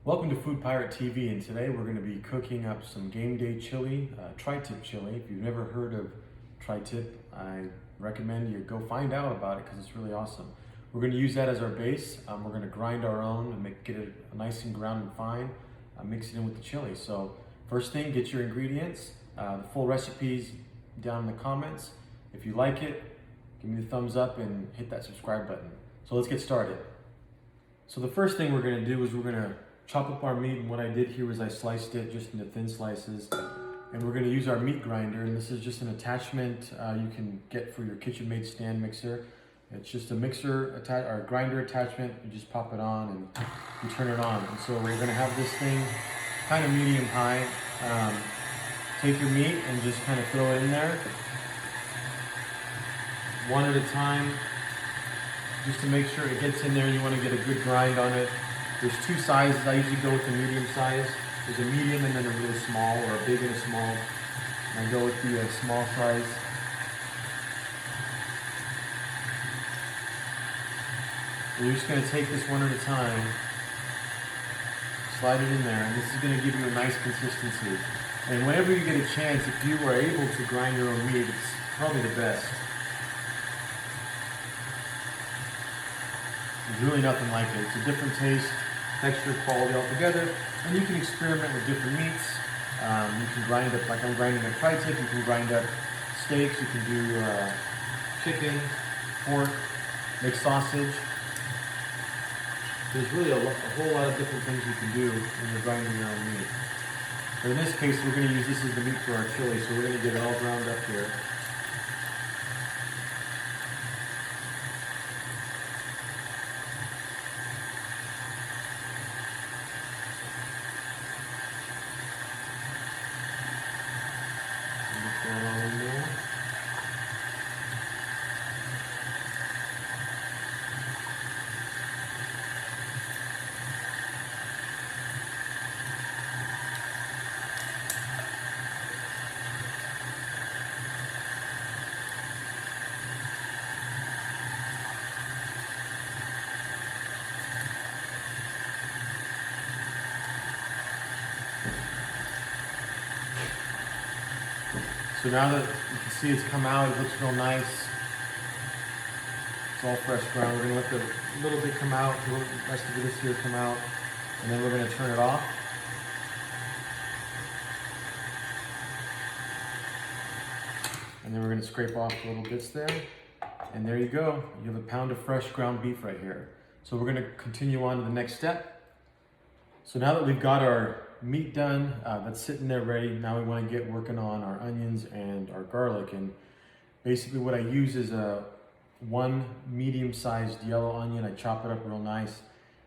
Welcome to Food Pirate TV, and today we're going to be cooking up some game day chili, tri-tip chili. If you've never heard of tri-tip, I recommend you go find out about it because it's really awesome. We're going to use that as our base. We're going to grind our own and get it nice and ground and fine, mix it in with the chili. So first thing, get your ingredients. The full recipes down in the comments. If you like it, give me the thumbs up and hit that subscribe button. So let's get started. So the first thing we're going to do is we're going to chop up our meat, and what I did here was I sliced it just into thin slices, and we're going to use our meat grinder, and this is just an attachment you can get for your kitchen-made stand mixer. It's just a mixer or grinder attachment. You just pop it on and you turn it on. And so we're going to have this thing kind of medium high. Take your meat and just kind of throw it in there one at a time, just to make sure it gets in there. You want to get a good grind on it. There's two sizes. I usually go with the medium size. There's a medium and then a really small, or a big and a small. And I go with the small size. And you're just going to take this one at a time, slide it in there, and this is going to give you a nice consistency. And whenever you get a chance, if you are able to grind your own meat, it's probably the best. There's really nothing like it. It's a different taste, texture, quality altogether, and you can experiment with different meats. You can grind up, like I'm grinding a tri-tip, you can grind up steaks, you can do chicken, pork, make sausage. There's really a whole lot of different things you can do when you're grinding your own meat. But in this case, we're going to use this as the meat for our chili, so we're going to get it all ground up here. So now that you can see it's come out, it looks real nice. It's all fresh ground. We're going to let the little bit come out, the rest of this here come out, and then we're going to turn it off. And then we're going to scrape off the little bits there. And there you go. You have a pound of fresh ground beef right here. So we're going to continue on to the next step. So now that we've got our meat done, that's sitting there ready, now we want to get working on our onions and our garlic. And basically what I use is one medium-sized yellow onion. I chop it up real nice,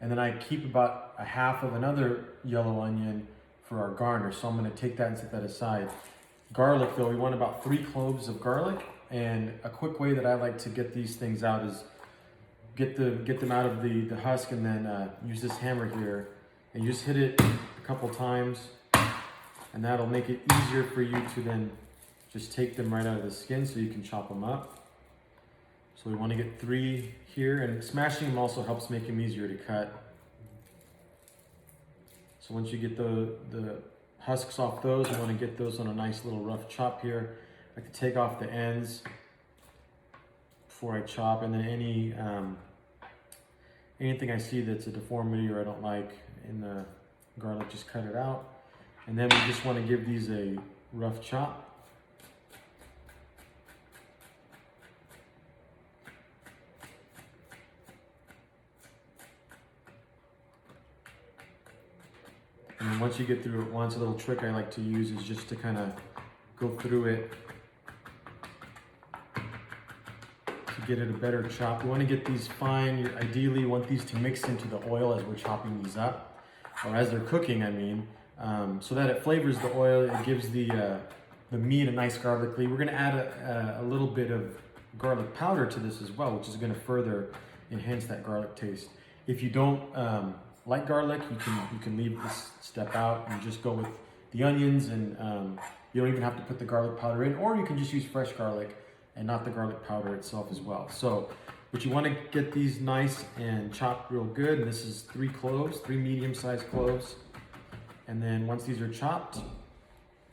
and then I keep about a half of another yellow onion for our garnish. So I'm going to take that and set that aside. Garlic, though, we want about 3 cloves of garlic. And a quick way that I like to get these things out is get them out of the husk, and then use this hammer here, and you just hit it a couple times, and that'll make it easier for you to then just take them right out of the skin so you can chop them up. So we want to get 3 here, and smashing them also helps make them easier to cut. So once you get the husks off those, you want to get those on a nice little rough chop here. I can take off the ends before I chop, and then anything I see that's a deformity or I don't like in the garlic, just cut it out. And then we just want to give these a rough chop. And then once you get through it once, a little trick I like to use is just to kind of go through it to get it a better chop. You want to get these fine. Ideally, you want these to mix into the oil as we're chopping these up, or as they're cooking, I mean, so that it flavors the oil. It gives the meat a nice garlicky. We're going to add a little bit of garlic powder to this as well, which is going to further enhance that garlic taste. If you don't like garlic, you can leave this step out and just go with the onions, and you don't even have to put the garlic powder in, or you can just use fresh garlic and not the garlic powder itself as well. So But you want to get these nice and chopped real good. And this is 3 cloves, 3 medium-sized cloves. And then once these are chopped,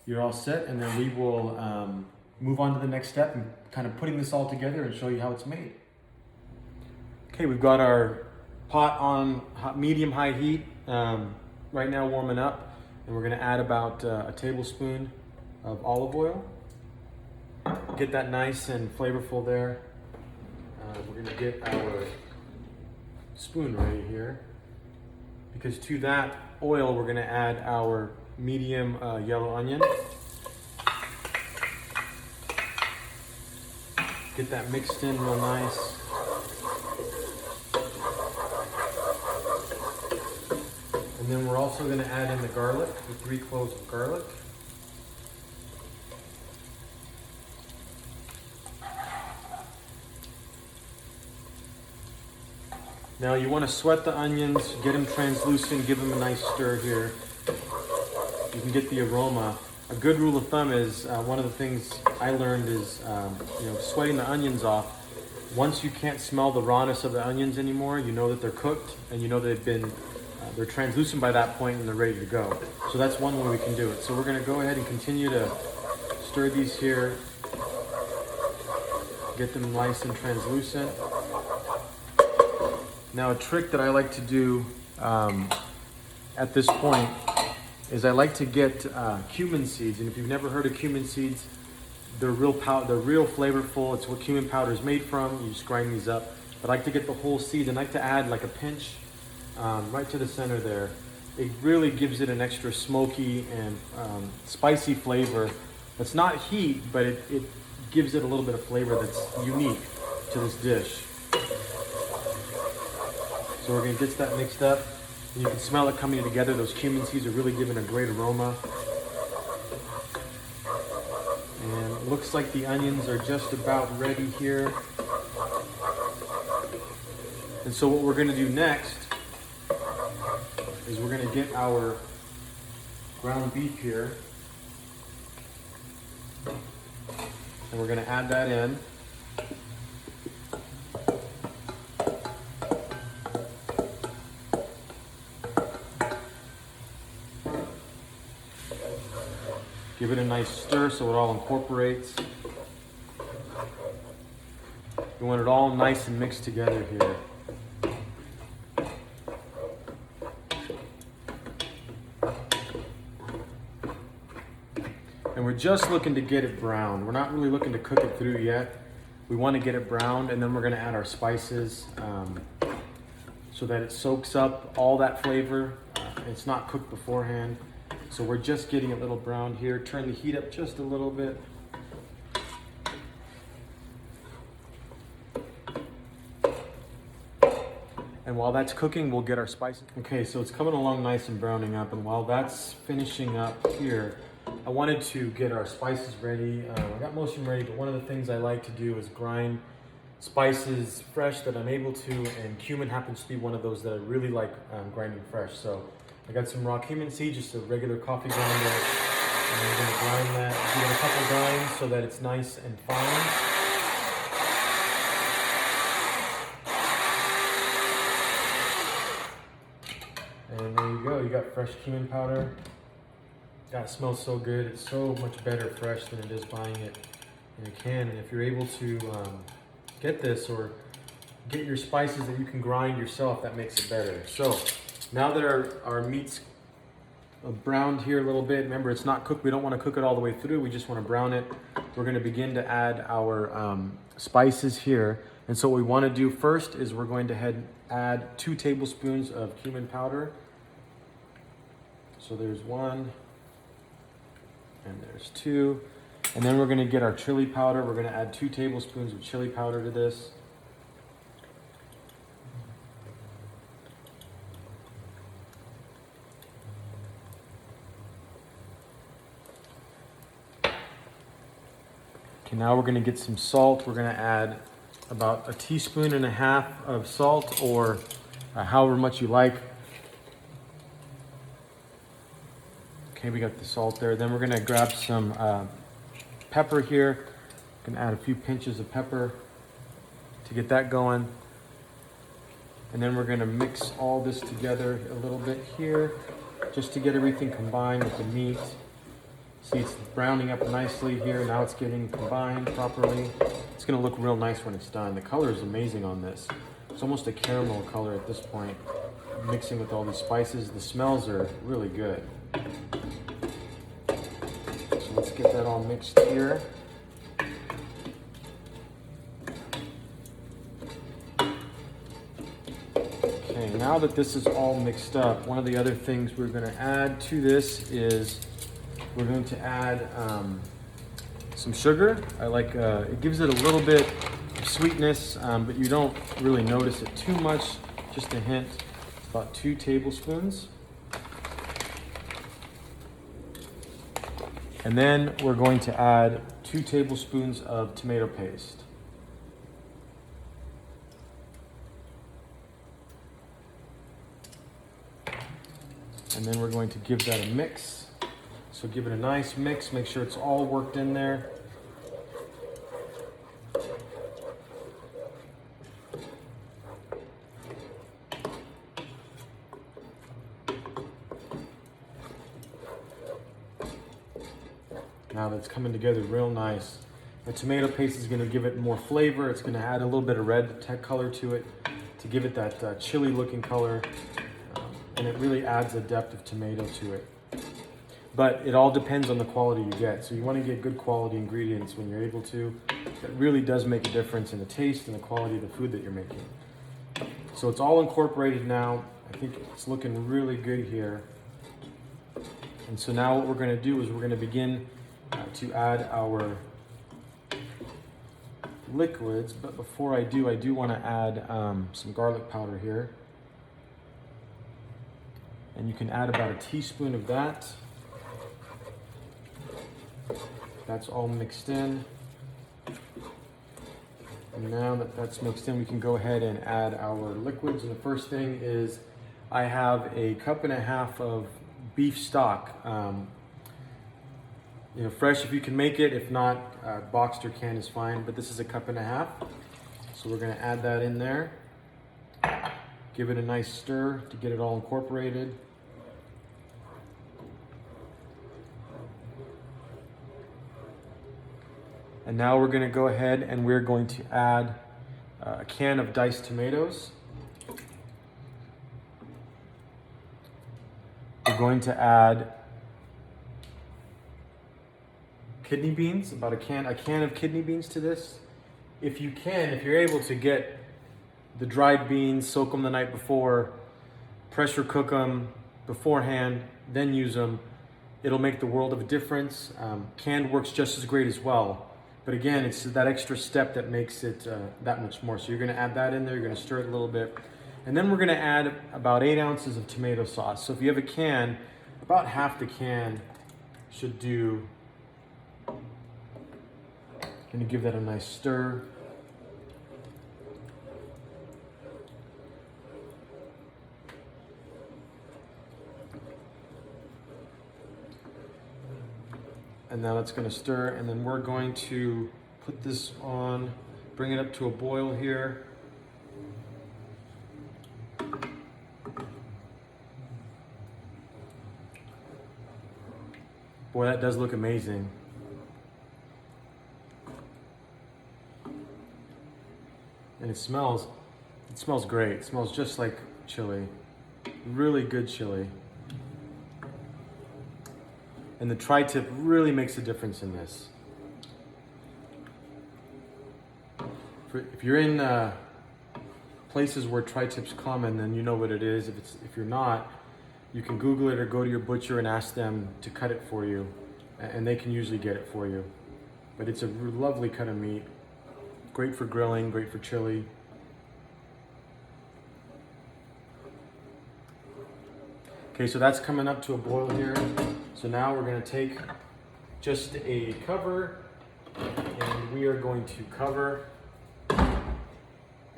you're all set. And then we will move on to the next step and kind of putting this all together and show you how it's made. Okay, we've got our pot on medium-high heat right now, warming up. And we're going to add about a tablespoon of olive oil. Get that nice and flavorful there. We're going to get our spoon ready here, because to that oil we're going to add our medium yellow onion. Get that mixed in real nice. And then we're also going to add in the garlic, the 3 cloves of garlic. Now you want to sweat the onions, get them translucent, give them a nice stir here. You can get the aroma. A good rule of thumb is, one of the things I learned is, sweating the onions off. Once you can't smell the rawness of the onions anymore, you know that they're cooked and you know they're translucent by that point and they're ready to go. So that's one way we can do it. So we're going to go ahead and continue to stir these here. Get them nice and translucent. Now a trick that I like to do at this point is I like to get cumin seeds. And if you've never heard of cumin seeds, they're real flavorful. It's what cumin powder is made from. You just grind these up. But I like to get the whole seed and I like to add like a pinch right to the center there. It really gives it an extra smoky and spicy flavor. It's not heat, but it gives it a little bit of flavor that's unique to this dish. So we're going to get that mixed up. And you can smell it coming together. Those cumin seeds are really giving a great aroma. And it looks like the onions are just about ready here. And so what we're going to do next is we're going to get our ground beef here. And we're going to add that in. Give it a nice stir so it all incorporates. You want it all nice and mixed together here. And we're just looking to get it browned. We're not really looking to cook it through yet. We want to get it browned, and then we're going to add our spices so that it soaks up all that flavor. It's not cooked beforehand. So we're just getting a little brown here. Turn the heat up just a little bit. And while that's cooking, we'll get our spices. Okay, so it's coming along nice and browning up. And while that's finishing up here, I wanted to get our spices ready. I got most of them ready, but one of the things I like to do is grind spices fresh that I'm able to, and cumin happens to be one of those that I really like grinding fresh. So I got some raw cumin seeds, just a regular coffee grinder, and I'm going to grind that, give it a couple grinds so that it's nice and fine. And there you go, you got fresh cumin powder. God, it smells so good. It's so much better fresh than it is buying it in a can. And if you're able to get this or get your spices that you can grind yourself, that makes it better. So now that our meat's browned here a little bit, remember it's not cooked. We don't want to cook it all the way through. We just want to brown it. We're going to begin to add our spices here. And so what we want to do first is we're going to add 2 tablespoons of cumin powder. So there's 1 and there's 2. And then we're going to get our chili powder. We're going to add 2 tablespoons of chili powder to this. Okay, now we're going to get some salt. We're going to add about 1.5 teaspoons of salt, or however much you like. Okay, we got the salt there. Then we're going to grab some pepper here. Going to add a few pinches of pepper. to get that going. And then we're gonna mix all this together a little bit here, just to get everything combined with the meat. See, it's browning up nicely here. Now it's getting combined properly. It's gonna look real nice when it's done. The color is amazing on this. It's almost a caramel color at this point, mixing with all these spices. The smells are really good. So let's get that all mixed here. Okay, now that this is all mixed up, one of the other things we're gonna add to this is we're going to add some sugar. I like, it gives it a little bit of sweetness, but you don't really notice it too much, just a hint. It's about 2 tablespoons. And then we're going to add 2 tablespoons of tomato paste. And then we're going to give that a mix. So give it a nice mix, make sure it's all worked in there. Now that's coming together real nice. The tomato paste is gonna give it more flavor. It's gonna add a little bit of red color to it to give it that chili looking color. And it really adds a depth of tomato to it. But it all depends on the quality you get. So you want to get good quality ingredients when you're able to. It really does make a difference in the taste and the quality of the food that you're making. So it's all incorporated now. I think it's looking really good here. And so now what we're going to do is we're going to begin to add our liquids. But before I do want to add some garlic powder here. And you can add about a teaspoon of that. That's all mixed in. And now that that's mixed in, we can go ahead and add our liquids. And the first thing is I have a 1.5 cups of beef stock. Fresh if you can make it. If not, boxed or canned is fine. But this is a 1.5 cups. So we're going to add that in there. Give it a nice stir to get it all incorporated. And now we're going to go ahead and we're going to add a can of diced tomatoes. We're going to add kidney beans, about a can of kidney beans to this. If you're able to get the dried beans, soak them the night before, pressure cook them beforehand, then use them, it'll make the world of a difference. Canned works just as great as well. But again, it's that extra step that makes it that much more. So you're gonna add that in there, you're gonna stir it a little bit. And then we're gonna add about 8 ounces of tomato sauce. So if you have a can, about half the can should do. Gonna give that a nice stir. And now it's going to stir, and then we're going to put this on, bring it up to a boil here. Boy, that does look amazing. And it smells great. It smells just like chili. Really good chili. And the tri-tip really makes a difference in this. If you're in places where tri-tip's common, then you know what it is. If you're not, you can Google it or go to your butcher and ask them to cut it for you, and they can usually get it for you. But it's a lovely cut of meat. Great for grilling, great for chili. Okay, so that's coming up to a boil here. So now we're going to take just a cover, and we are going to cover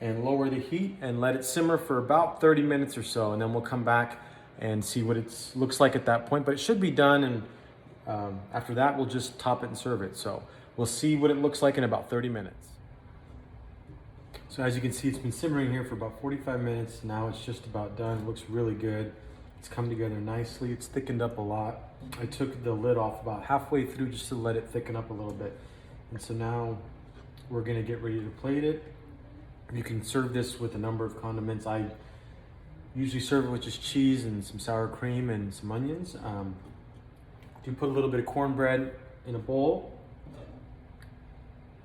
and lower the heat and let it simmer for about 30 minutes or so, and then we'll come back and see what it looks like at that point. But it should be done, and after that we'll just top it and serve it. So we'll see what it looks like in about 30 minutes. So as you can see, it's been simmering here for about 45 minutes. Now it's just about done. It looks really good. It's come together nicely. It's thickened up a lot. I took the lid off about halfway through just to let it thicken up a little bit. And so now we're gonna get ready to plate it. You can serve this with a number of condiments. I usually serve it with just cheese and some sour cream and some onions. You put a little bit of cornbread in a bowl,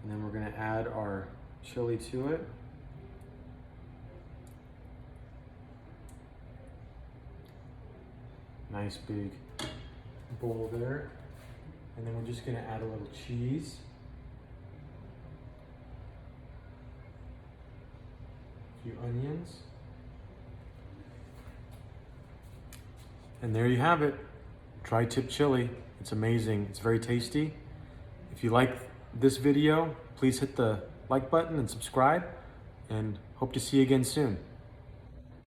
and then we're gonna add our chili to it. Nice big bowl there. And then we're just gonna add a little cheese. A few onions. And there you have it. Tri-tip chili. It's amazing. It's very tasty. If you like this video, please hit the like button and subscribe, and hope to see you again soon.